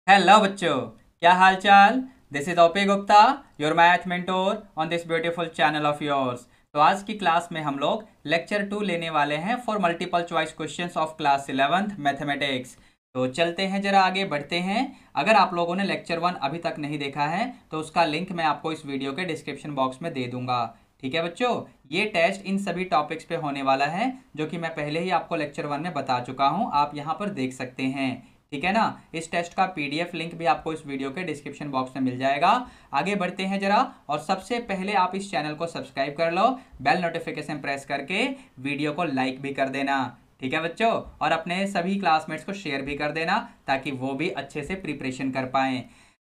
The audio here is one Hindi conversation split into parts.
हेलो बच्चों, क्या हाल चाल। This is OP Gupta, your math mentor on this beautiful channel of yours. तो आज की क्लास में हम लोग लेक्चर 2 लेने वाले हैं for multiple choice questions of class 11th mathematics. तो चलते हैं, जरा आगे बढ़ते हैं। अगर आप लोगों ने लेक्चर 1 अभी तक नहीं देखा है तो उसका लिंक मैं आपको इस वीडियो के डिस्क्रिप्शन बॉक्स में दे दूंगा। ठीक है बच्चों, ये टेस्ट इन सभी टॉपिक्स पे होने वाला है जो कि मैं पहले ही आपको लेक्चर 1 में बता चुका हूँ, आप यहाँ पर देख सकते हैं। ठीक है ना। इस टेस्ट का पीडीएफ लिंक भी आपको इस वीडियो के डिस्क्रिप्शन बॉक्स में मिल जाएगा। आगे बढ़ते हैं जरा, और सबसे पहले आप इस चैनल को सब्सक्राइब कर लो, बेल नोटिफिकेशन प्रेस करके वीडियो को लाइक भी कर देना। ठीक है बच्चों, और अपने सभी क्लासमेट्स को शेयर भी कर देना ताकि वो भी अच्छे से प्रिपरेशन कर पाएं।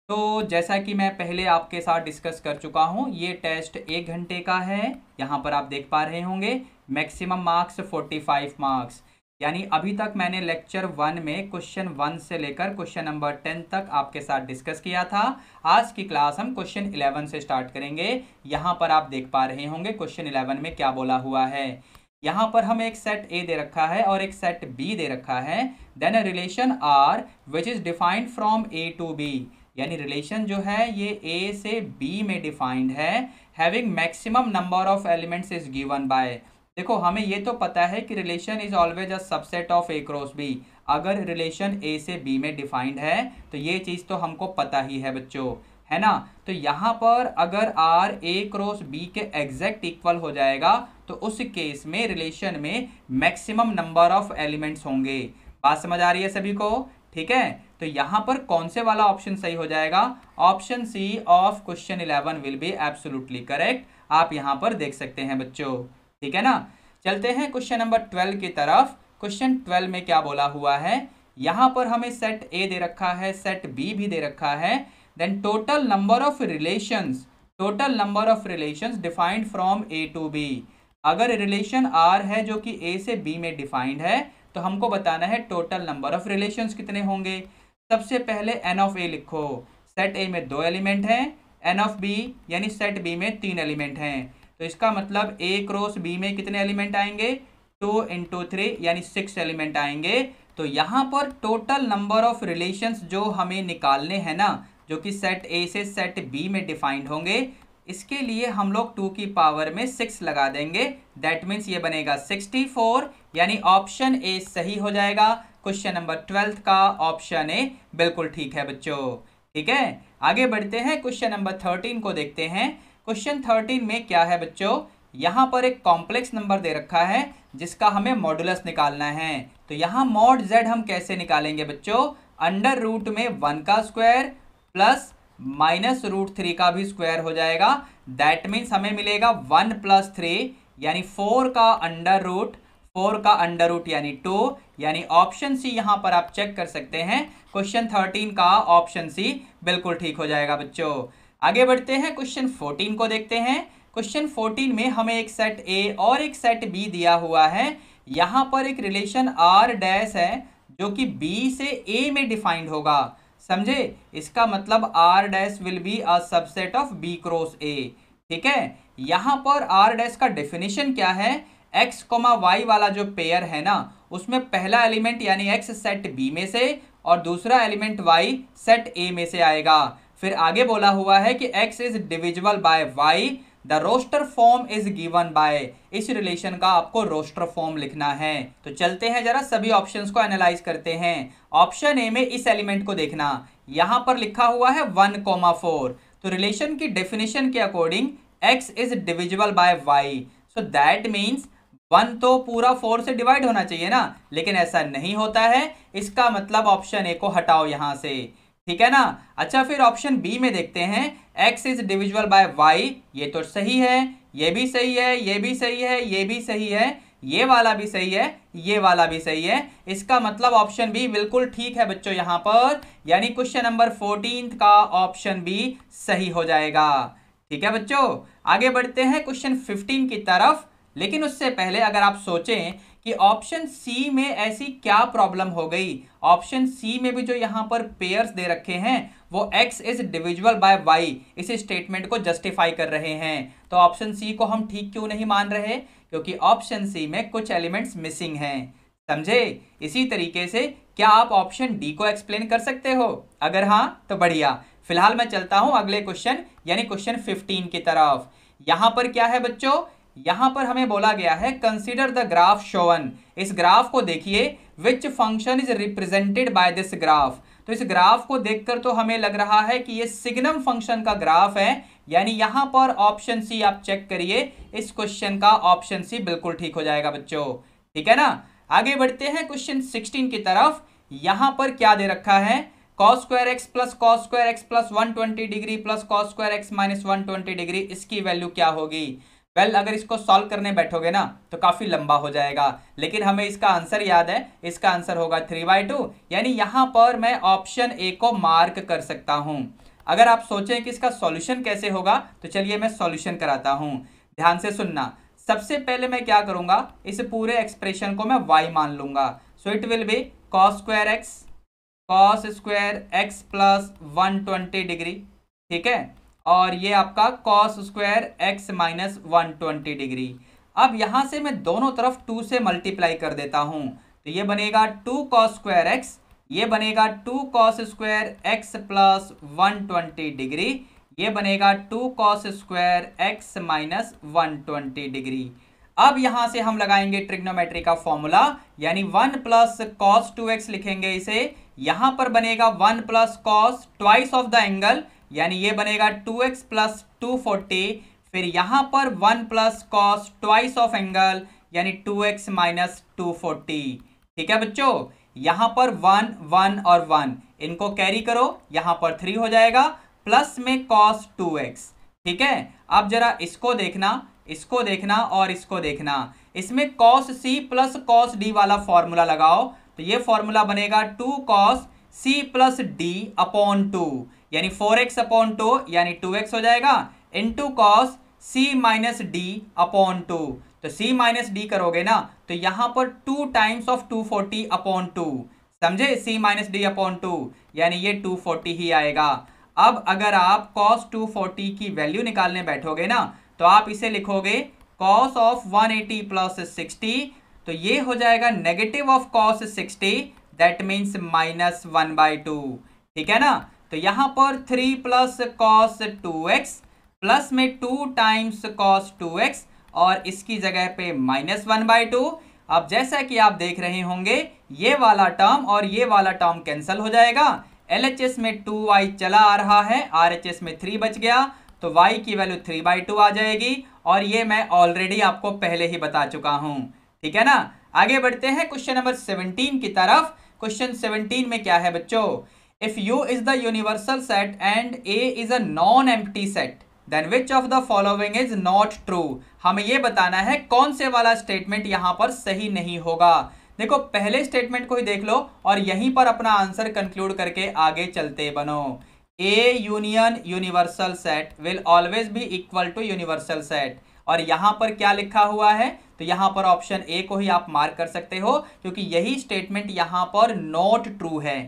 तो जैसा कि मैं पहले आपके साथ डिस्कस कर चुका हूं, ये टेस्ट 1 घंटे का है। यहाँ पर आप देख पा रहे होंगे मैक्सिमम मार्क्स 45 मार्क्स। यानी अभी तक मैंने लेक्चर 1 में क्वेश्चन 1 से लेकर क्वेश्चन नंबर 10 तक आपके साथ डिस्कस किया था। आज की क्लास हम क्वेश्चन 11 से स्टार्ट करेंगे। यहाँ पर आप देख पा रहे होंगे क्वेश्चन 11 में क्या बोला हुआ है। यहाँ पर हमें एक सेट ए दे रखा है और एक सेट बी दे रखा है। Then a relation R which is defined from A to B, यानी रिलेशन जो है ये ए से बी में डिफाइंड है। Having maximum number of elements is given by. देखो, हमें ये तो पता है कि relation is always a subset of A cross B. अगर रिलेशन ए से बी में डिफाइंड है तो ये चीज तो हमको पता ही है बच्चों, है ना। तो यहाँ पर अगर आर ए क्रॉस बी के एग्जैक्ट इक्वल हो जाएगा तो उस केस में रिलेशन में मैक्सिमम नंबर ऑफ एलिमेंट्स होंगे। बात समझ आ रही है सभी को? ठीक है, तो यहाँ पर कौन से वाला ऑप्शन सही हो जाएगा? Option C of question 11 will be absolutely correct. आप यहाँ पर देख सकते हैं बच्चों। ठीक है ना। चलते हैं क्वेश्चन नंबर 12 की तरफ। क्वेश्चन 12 में क्या बोला हुआ है? यहां पर हमें सेट ए दे रखा है, सेट बी भी दे रखा है। Then total number of relations defined from A to B. अगर रिलेशन आर है जो कि ए से बी में डिफाइंड है तो हमको बताना है टोटल नंबर ऑफ रिलेशंस कितने होंगे। सबसे पहले एन ऑफ ए लिखो। सेट ए में 2 एलिमेंट हैं, एन ऑफ बी यानी सेट बी में 3 एलिमेंट हैं। तो इसका मतलब ए क्रॉस बी में कितने एलिमेंट आएंगे? 2 इंटू 3 यानी 6 एलिमेंट आएंगे। तो यहाँ पर टोटल नंबर ऑफ रिलेशंस जो हमें निकालने हैं ना, जो कि सेट ए से सेट बी में डिफाइंड होंगे, इसके लिए हम लोग 2 की पावर में 6 लगा देंगे। दैट मीन्स ये बनेगा 64, यानी ऑप्शन ए सही हो जाएगा। क्वेश्चन नंबर 12 का ऑप्शन ए बिल्कुल ठीक है बच्चों। ठीक है, आगे बढ़ते हैं, क्वेश्चन नंबर 13 को देखते हैं। क्वेश्चन 13 में क्या है बच्चों? यहां पर एक कॉम्प्लेक्स नंबर दे रखा है जिसका हमें मॉडुलस निकालना है। तो यहां मॉड जेड हम कैसे निकालेंगे बच्चों? अंडर रूट में 1 का स्क्वायर प्लस माइनस रूट 3 का भी स्क्वायर हो जाएगा। दैट मीन्स हमें मिलेगा 1 प्लस 3 यानी 4 का अंडर रूट यानी 2, यानी ऑप्शन सी यहां पर आप चेक कर सकते हैं। क्वेश्चन 13 का ऑप्शन सी बिल्कुल ठीक हो जाएगा बच्चों। आगे बढ़ते हैं, क्वेश्चन 14 को देखते हैं। क्वेश्चन 14 में हमें एक सेट ए और एक सेट बी दिया हुआ है। यहां पर एक रिलेशन आर डैश है जो कि बी से ए में डिफाइंड होगा। समझे? इसका मतलब R dash will be a subset of B cross A. ठीक है, यहां पर आर डैश का डेफिनेशन क्या है? एक्स कोमा वाई वाला जो पेयर है ना, उसमें पहला एलिमेंट यानी एक्स सेट बी में से और दूसरा एलिमेंट वाई सेट ए में से आएगा। फिर आगे बोला हुआ है कि x is divisible by y, the roster form is given by. इस रिलेशन का आपको रोस्टर फॉर्म लिखना है। तो चलते हैं जरा सभी ऑप्शंस को एनालाइज करते हैं। ऑप्शन ए में इस एलिमेंट को देखना, यहां पर लिखा हुआ है 1,4। तो रिलेशन की डेफिनेशन के according x is divisible by y, so that means 1 तो पूरा 4 से डिवाइड होना चाहिए ना, लेकिन ऐसा नहीं होता है। इसका मतलब ऑप्शन ए को हटाओ यहां से। ठीक है ना। अच्छा, फिर ऑप्शन बी में देखते हैं, x is divisible by y। ये तो सही है, ये भी सही है, ये भी सही है, ये भी सही है, ये वाला भी सही है, ये वाला भी सही है। इसका मतलब ऑप्शन बी बिल्कुल ठीक है बच्चों यहां पर, यानी क्वेश्चन नंबर 14 का ऑप्शन बी सही हो जाएगा। ठीक है बच्चों, आगे बढ़ते हैं क्वेश्चन 15 की तरफ। लेकिन उससे पहले अगर आप सोचें कि ऑप्शन सी में ऐसी क्या प्रॉब्लम हो गई। ऑप्शन सी में भी जो यहां पर पेयर्स दे रखे हैं वो x is divisible by y, इस स्टेटमेंट को जस्टिफाई कर रहे हैं। तो ऑप्शन सी को हम ठीक क्यों नहीं मान रहे? क्योंकि ऑप्शन सी में कुछ एलिमेंट्स मिसिंग हैं। समझे? इसी तरीके से क्या आप ऑप्शन डी को एक्सप्लेन कर सकते हो? अगर हाँ तो बढ़िया। फिलहाल मैं चलता हूं अगले क्वेश्चन यानी क्वेश्चन 15 की तरफ। यहां पर क्या है बच्चों, यहां पर हमें बोला गया है कंसीडर द ग्राफ शोवन। इस ग्राफ को देखिए, which function is represented by this graph. तो इस ग्राफ को देखकर तो हमें लग रहा है कि ये सिग्नम फंक्शन का ग्राफ है, यानी यहां पर ऑप्शन सी आप चेक करिए, इस क्वेश्चन का ऑप्शन सी बिल्कुल ठीक हो जाएगा बच्चों। ठीक है ना। आगे बढ़ते हैं क्वेश्चन 16 की तरफ। यहां पर क्या दे रखा है, cos square x plus cos square x plus 120 degree plus cos square x minus 120 degree, इसकी वैल्यू क्या होगी? वेल अगर इसको सॉल्व करने बैठोगे ना तो काफी लंबा हो जाएगा, लेकिन हमें इसका आंसर याद है। इसका आंसर होगा 3/2, यानी यहां पर मैं ऑप्शन ए को मार्क कर सकता हूं। अगर आप सोचें कि इसका सॉल्यूशन कैसे होगा तो चलिए मैं सॉल्यूशन कराता हूं। ध्यान से सुनना। सबसे पहले मैं क्या करूंगा, इस पूरे एक्सप्रेशन को मैं y मान लूंगा। So it will be cos square x plus 120 degree. ठीक है, और ये आपका cos square x minus 120 degree. अब यहां से मैं दोनों तरफ 2 से मल्टीप्लाई कर देता हूं, तो ये बनेगा 2 cos स्क्वायर एक्स, ये बनेगा 2 cos square x plus 120 degree, ये बनेगा 2 cos square x minus 120 degree. अब यहां से हम लगाएंगे ट्रिग्नोमेट्री का फॉर्मूला, यानी 1 प्लस cos 2x लिखेंगे इसे। यहां पर बनेगा 1 plus cos twice of the angle, यानी ये बनेगा 2x प्लस 240। फिर यहां पर 1 plus cos twice of angle, यानी 2x माइनस 240। ठीक है बच्चों, यहां पर 1 1 और 1 इनको कैरी करो, यहां पर 3 हो जाएगा, प्लस में cos 2x। ठीक है, अब जरा इसको देखना, इसको देखना और इसको देखना। इसमें cos c plus cos d वाला फॉर्मूला लगाओ, तो ये फॉर्मूला बनेगा 2 cos c plus d upon 2, यानी 4x अपॉन 2 यानी 2x हो जाएगा, into cos c minus d upon 2। तो c माइनस d करोगे ना तो यहां पर 2 टाइम्स ऑफ 240 अपॉन 2, समझे, c माइनस d अपॉन 2, यानी ये 240 ही आएगा। अब अगर आप cos 240 की वैल्यू निकालने बैठोगे ना तो आप इसे लिखोगे cos ऑफ 180 प्लस 60, तो ये हो जाएगा negative of cos 60, that means minus 1/2। ठीक है ना, तो यहां पर 3 प्लस cos 2x प्लस में 2 टाइम्स cos 2x और इसकी जगह पे माइनस 1/2। अब जैसा कि आप देख रहे होंगे ये वाला टर्म और ये वाला टर्म कैंसिल हो जाएगा। LHS में 2y चला आ रहा है, RHS में 3 बच गया, तो y की वैल्यू 3/2 आ जाएगी, और ये मैं ऑलरेडी आपको पहले ही बता चुका हूं। ठीक है ना। आगे बढ़ते हैं क्वेश्चन नंबर 17 की तरफ। क्वेश्चन 17 में क्या है बच्चों, if U is the universal set and A is a non empty set then which of the following is not true. हमें यह बताना है कौन से वाला स्टेटमेंट यहां पर सही नहीं होगा। देखो पहले स्टेटमेंट को ही देख लो और यहीं पर अपना आंसर कंक्लूड करके आगे चलते बनो। A union universal set will always be equal to universal set, और यहां पर क्या लिखा हुआ है, तो यहां पर ऑप्शन ए को ही आप मार्क कर सकते हो, क्योंकि यही स्टेटमेंट यहां पर नॉट ट्रू है,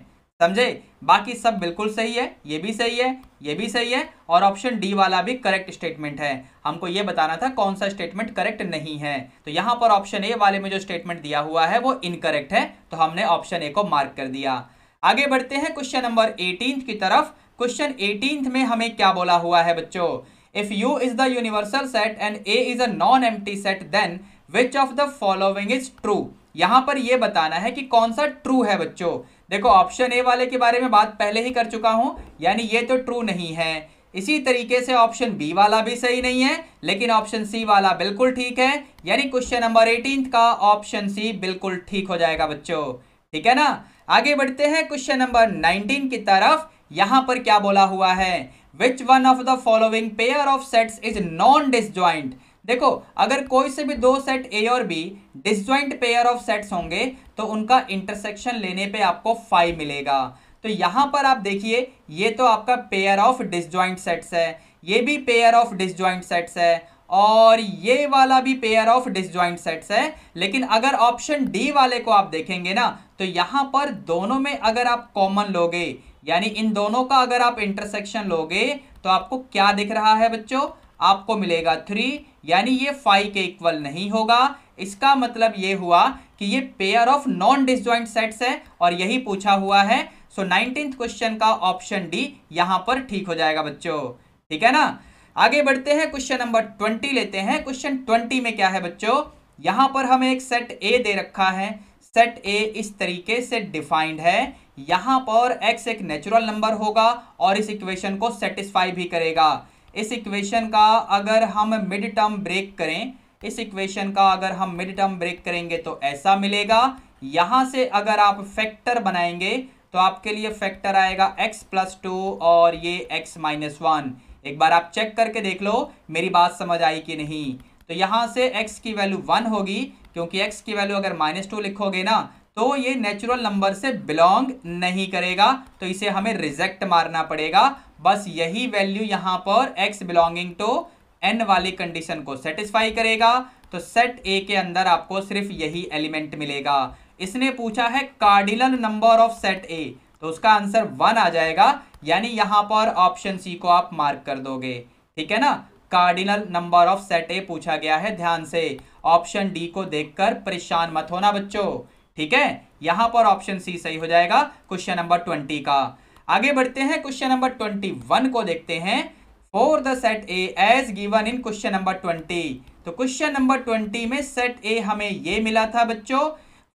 समझे। बाकी सब बिल्कुल सही है, ये भी सही है, ये भी सही है, और ऑप्शन डी वाला भी करेक्ट स्टेटमेंट है। हमको ये बताना था कौन सा स्टेटमेंट करेक्ट नहीं है, तो यहां पर ऑप्शन ए वाले में जो स्टेटमेंट दिया हुआ है वो इनकरेक्ट है, तो हमने ऑप्शन ए को मार्क कर दिया। आगे बढ़ते हैं क्वेश्चन नंबर 18 की तरफ। क्वेश्चन 18 में हमें क्या बोला हुआ है बच्चों, if U is the universal set and A is a non empty set then which of the following is true. यहां पर यह बताना है कि कौन सा ट्रू है बच्चों। देखो ऑप्शन ए वाले के बारे में बात पहले ही कर चुका हूं, यानी ये तो ट्रू नहीं है। इसी तरीके से ऑप्शन बी वाला भी सही नहीं है, लेकिन ऑप्शन सी वाला बिल्कुल ठीक है, यानी क्वेश्चन नंबर 18 का ऑप्शन सी बिल्कुल ठीक हो जाएगा बच्चों। ठीक है ना। आगे बढ़ते हैं क्वेश्चन नंबर 19 की तरफ। यहां पर क्या बोला हुआ है, which one of the following pair of sets is non disjoint. देखो अगर कोई से भी दो सेट ए और B disjoint pair of sets होंगे तो उनका इंटरसेक्शन लेने पे आपको 5 मिलेगा। तो यहां पर आप देखिए ये तो आपका पेयर ऑफ डिसजॉइंट सेट्स है, ये भी पेयर ऑफ डिसजॉइंट सेट्स है, और ये वाला भी पेयर ऑफ डिसजॉइंट सेट्स है। लेकिन अगर ऑप्शन डी वाले को आप देखेंगे ना तो यहां पर दोनों में अगर आप कॉमन लोगे, यानी इन दोनों का अगर आप इंटरसेक्शन लोगे तो आपको क्या दिख रहा है बच्चों, आपको मिलेगा 3, यानी ये 5 के इक्वल नहीं होगा। इसका मतलब ये हुआ कि ये pair of non disjoint sets है और यही पूछा हुआ है। सो 19th क्वेश्चन का ऑप्शन डी यहां पर ठीक हो जाएगा बच्चों। ठीक है ना, आगे बढ़ते हैं, क्वेश्चन नंबर 20 लेते हैं। क्वेश्चन 20 में क्या है बच्चों, यहां पर हमें एक सेट ए दे रखा है। सेट ए इस तरीके से डिफाइंड है, यहां पर x एक नेचुरल नंबर होगा और इस इक्वेशन को सेटिस्फाई भी करेगा। इस इक्वेशन का अगर हम मिड टर्म ब्रेक करें, इस इक्वेशन का अगर हम मिड टर्म ब्रेक करेंगे तो ऐसा मिलेगा। यहां से अगर आप फैक्टर बनाएंगे तो आपके लिए फैक्टर आएगा x+2 और ये x-1। एक बार आप चेक करके देख लो मेरी बात समझ आई कि नहीं। तो यहां से x की वैल्यू 1 होगी, क्योंकि x की वैल्यू अगर -2 लिखोगे ना तो ये नेचुरल नंबर से बिलोंग नहीं करेगा, तो इसे हमें रिजेक्ट मारना पड़ेगा। बस यही वैल्यू यहां पर x बिलोंगिंग टू n वाली कंडीशन को सेटिस्फाई करेगा। तो सेट ए के अंदर आपको सिर्फ यही एलिमेंट मिलेगा। इसने पूछा है कार्डिनल नंबर ऑफ सेट ए, तो उसका आंसर 1 आ जाएगा, यानी यहां पर ऑप्शन सी को आप मार्क कर दोगे। ठीक है ना, कार्डिनल नंबर ऑफ सेट ए पूछा गया है, ध्यान से ऑप्शन डी को देखकर परेशान मत होना बच्चों। ठीक है, यहां पर ऑप्शन सी सही हो जाएगा क्वेश्चन नंबर 20 का। आगे बढ़ते हैं, क्वेश्चन नंबर 21 को देखते हैं। For the set A as given in question number 20, तो क्वेश्चन नंबर 20 में सेट ए हमें ये मिला था बच्चों।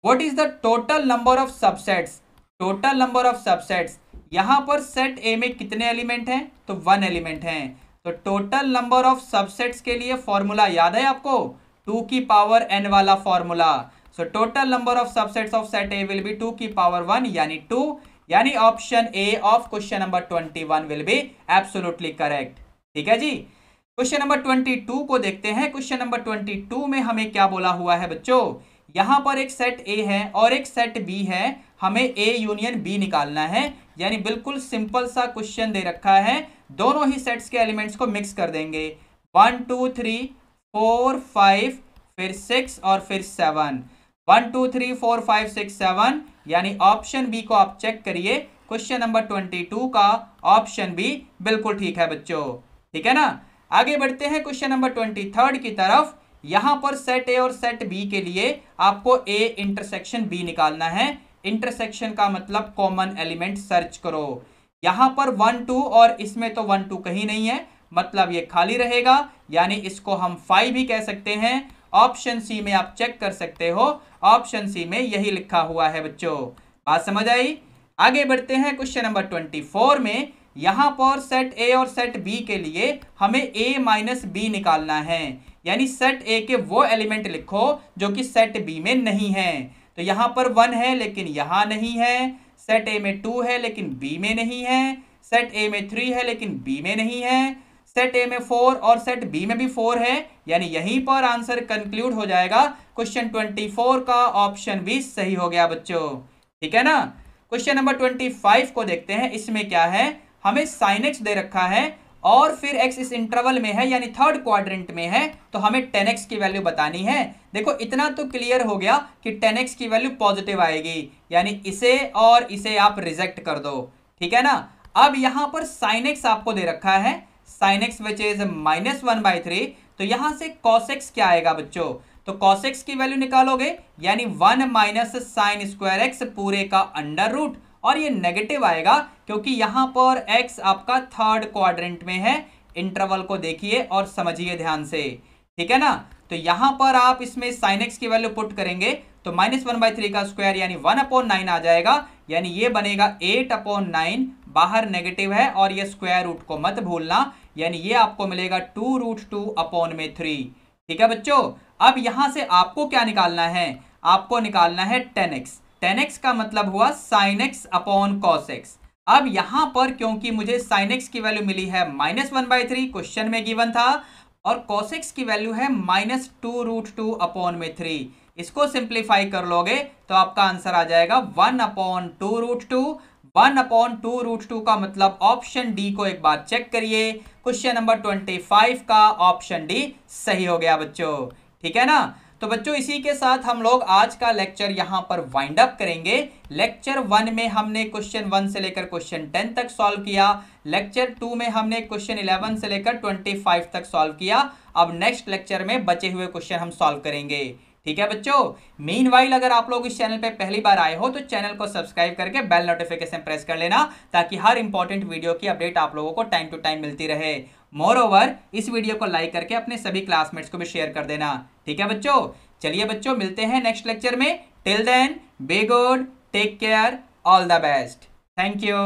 What is the total number of subsets, total number of subsets, यहां पर सेट ए में कितने एलिमेंट हैं, तो 1 एलिमेंट हैं। तो टोटल नंबर ऑफ सबसेट्स के लिए फॉर्मूला याद है आपको, 2 की पावर n वाला formula. So total number of subsets of set A will be 2 की पावर 1 यानी 2, यानी option A of question number 21 will be absolutely correct. ठीक है जी, क्वेश्चन नंबर 22 को देखते हैं। क्वेश्चन नंबर 22 में हमें क्या बोला हुआ है बच्चों, यहां पर एक सेट ए है और एक सेट बी है, हमें ए यूनियन बी निकालना है। यानी बिल्कुल सिंपल सा क्वेश्चन दे रखा है, दोनों ही सेट्स के एलिमेंट्स को मिक्स कर देंगे। 1 2 3 4 5 फिर 6 और फिर 7, 1 2 3 4 5 6 7, यानी ऑप्शन बी को आप चेक करिए। क्वेश्चन नंबर 22 का ऑप्शन बी बिल्कुल ठीक है बच्चों। ठीक है ना, आगे बढ़ते हैं क्वेश्चन नंबर 23 की तरफ। यहां पर सेट ए और सेट बी के लिए आपको ए इंटरसेक्शन बी निकालना है। इंटरसेक्शन का मतलब कॉमन एलिमेंट सर्च करो। यहां पर 1 2 और इसमें तो 1 2 कहीं नहीं है, मतलब ये खाली रहेगा, यानी इसको हम 5 भी कह सकते हैं। ऑप्शन सी में आप चेक कर सकते हो, ऑप्शन सी में यही लिखा हुआ है बच्चों। बात समझ आई? आगे बढ़ते हैं क्वेश्चन नंबर 24 में। यहां पर सेट ए और सेट बी के लिए हमें a माइनस बी निकालना है, यानी सेट ए के वो एलिमेंट लिखो जो कि सेट बी में नहीं है। तो यहां पर 1 है लेकिन यहां नहीं है, सेट ए में 2 है लेकिन बी में नहीं है, सेट ए में 3 है लेकिन बी में नहीं है, सेट ए में 4 और सेट बी में भी 4 है, यानी यहीं पर आंसर कंक्लूड हो जाएगा। क्वेश्चन 24 का ऑप्शन बी सही हो गया बच्चों। ठीक है ना, क्वेश्चन नंबर 25 को देखते हैं। इसमें क्या है, हमें sin x दे रखा है और फिर x इस इंटरवल में है यानी थर्ड क्वाड्रेंट में है, तो हमें 10x की वैल्यू बतानी है। देखो इतना तो क्लियर हो गया कि 10x की वैल्यू पॉजिटिव आएगी, यानी इसे और इसे आप रिजेक्ट कर दो। ठीक है ना, अब यहां पर sin x आपको दे रखा है, sin x विच इज -1/3, तो यहां से cos x क्या आएगा बच्चों, तो cos x की वैल्यू निकालोगे यानी 1 माइनस साइन स्क्वायर x पूरे का अंडर रूट, और ये नेगेटिव आएगा क्योंकि यहां पर x आपका थर्ड क्वाड्रेंट में है। इंटरवल को देखिए और समझिए ध्यान से। ठीक है ना, तो यहां पर आप इसमें sin x की वैल्यू पुट करेंगे तो -1/3 का स्क्वायर यानी 1/9 आ जाएगा, यानी ये बनेगा 8/9। बाहर नेगेटिव है और ये स्क्वायर रूट को मत भूलना, यानी ये आपको मिलेगा 2√2/3। ठीक है बच्चों, अब यहां से आपको क्या निकालना है, आपको निकालना है 10x। 10x का मतलब हुआ sin x upon cos x। अब यहां पर क्योंकि मुझे sin x की वैल्यू मिली है -1/3, क्वेश्चन में गिवन था, और cos x की वैल्यू है -2√2/3। इसको सिंप्लीफाई कर लोगे तो आपका आंसर आ जाएगा 1/2√2। 1/2√2 का मतलब ऑप्शन डी को एक बार चेक करिए। क्वेश्चन नंबर 25 का ऑप्शन डी सही हो गया बच्चों। ठीक है ना, तो बच्चों इसी के साथ हम लोग आज का लेक्चर यहां पर वाइंड अप करेंगे। लेक्चर 1 में हमने क्वेश्चन 1 से लेकर क्वेश्चन 10 तक सॉल्व किया। लेक्चर 2 में हमने क्वेश्चन 11 से लेकर 25 तक सॉल्व किया। अब नेक्स्ट लेक्चर में बचे हुए क्वेश्चन हम सॉल्व करेंगे। ठीक है बच्चों। मीनवाइल अगर आप लोग इस चैनल पे पहली बार आए हो तो चैनल को सब्सक्राइब करके बेल नोटिफिकेशन प्रेस कर लेना, ताकि हर इंपॉर्टेंट वीडियो की अपडेट आप लोगों को टाइम टू टाइम मिलती रहे। मोर ओवर इस वीडियो को लाइक करके अपने सभी क्लासमेट्स को भी शेयर कर देना। ठीक है बच्चों, चलिए बच्चों मिलते हैं नेक्स्ट लेक्चर में। Till then be good, take care, all the best, thank you.